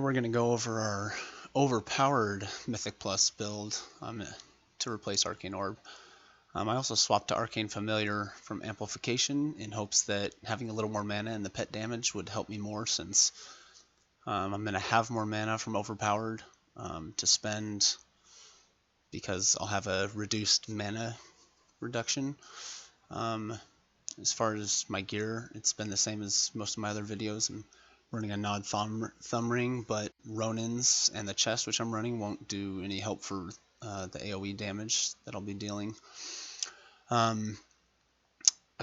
we're going to go over our Overpowered Mythic Plus build to replace Arcane Orb. I also swapped to Arcane Familiar from Amplification in hopes that having a little more mana and the pet damage would help me more, since I'm going to have more mana from Overpowered to spend, because I'll have a reduced mana reduction. As far as my gear, it's been the same as most of my other videos. I'm running a Nod thumb ring, but Ronin's and the chest, which I'm running, won't do any help for the AoE damage that I'll be dealing. A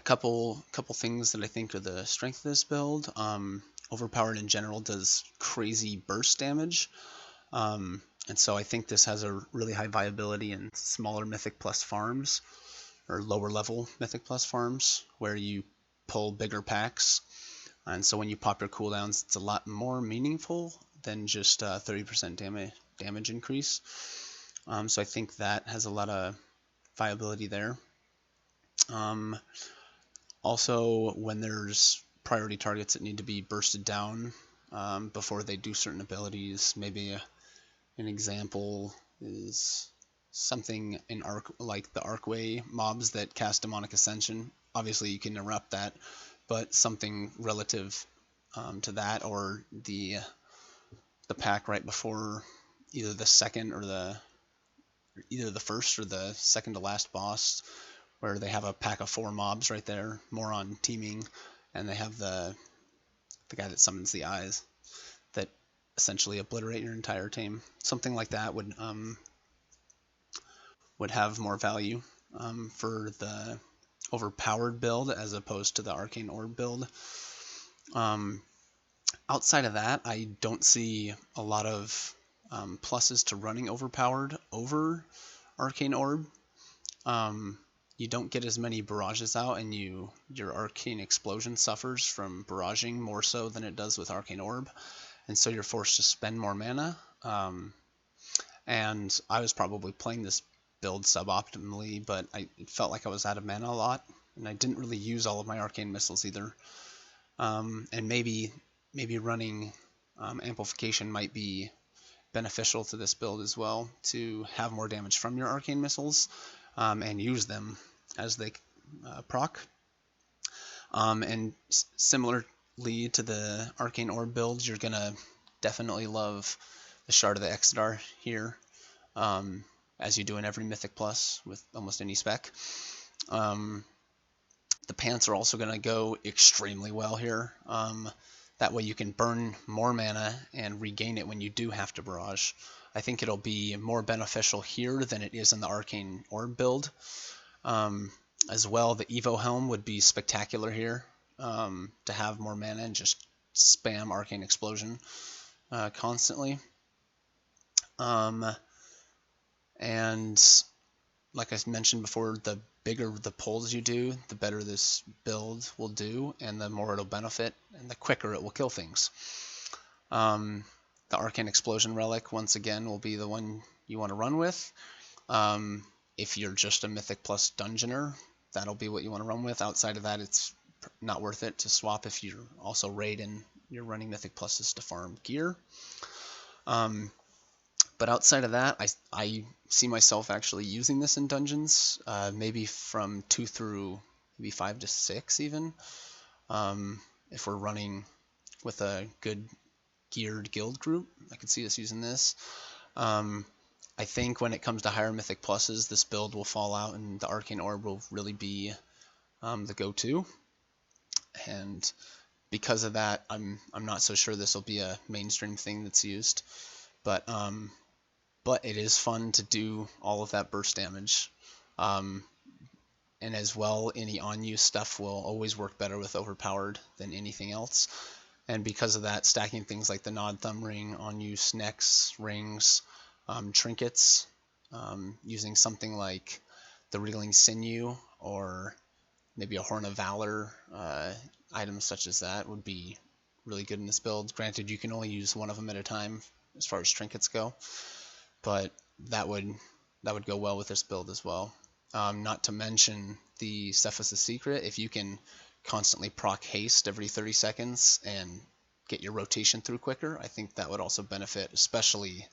couple things that I think are the strength of this build. Overpowered in general does crazy burst damage, and so I think this has a really high viability in smaller Mythic Plus farms, or lower level Mythic Plus farms, where you pull bigger packs. And so when you pop your cooldowns, it's a lot more meaningful than just 30% damage increase. So I think that has a lot of viability there. Also, when there's priority targets that need to be bursted down before they do certain abilities, maybe an example is something in like the Arcway mobs that cast Demonic Ascension. Obviously, you can interrupt that, but something relative to that, or the pack right before either the first or the second to last boss, where they have a pack of 4 mobs right there, more on teaming, and they have the guy that summons the eyes that essentially obliterate your entire team. Something like that would have more value for the Overpowered build as opposed to the Arcane Orb build. Outside of that, I don't see a lot of pluses to running Overpowered over Arcane Orb. You don't get as many barrages out, and your Arcane Explosion suffers from barraging more so than it does with Arcane Orb, and so you're forced to spend more mana. And I was probably playing this build suboptimally, but it felt like I was out of mana a lot, and I didn't really use all of my arcane missiles either. And maybe running amplification might be beneficial to this build as well, to have more damage from your arcane missiles and use them as they proc. And similarly to the Arcane Orb builds, you're gonna definitely love the Shard of the Exodar here, as you do in every Mythic Plus with almost any spec. The pants are also going to go extremely well here. That way you can burn more mana and regain it when you do have to barrage. I think it'll be more beneficial here than it is in the Arcane Orb build. As well, the Evo Helm would be spectacular here, to have more mana and just spam Arcane Explosion constantly. And like I mentioned before, the bigger the pulls you do, the better this build will do, and the more it'll benefit, and the quicker it will kill things. The Arcane Explosion Relic, once again, will be the one you want to run with. If you're just a Mythic Plus Dungeoner, that'll be what you want to run with. Outside of that, it's not worth it to swap if you're also raid and you're running Mythic Pluses to farm gear. But outside of that, I see myself actually using this in dungeons, maybe from 2 through maybe 5 to 6 even, if we're running with a good geared guild group. I could see us using this. I think when it comes to higher Mythic Pluses, this build will fall out, and the Arcane Orb will really be the go-to. And because of that, I'm not so sure this will be a mainstream thing that's used. But it is fun to do all of that burst damage. And as well, any on-use stuff will always work better with Overpowered than anything else. And because of that, stacking things like the Nod Thumb Ring, on-use necks, rings, trinkets, using something like the Reeling Sinew or maybe a Horn of Valor, items such as that would be really good in this build. Granted, you can only use one of them at a time as far as trinkets go, but that would go well with this build as well. Not to mention the Cephas' Secret. If you can constantly proc haste every 30 seconds and get your rotation through quicker. I think that would also benefit, especially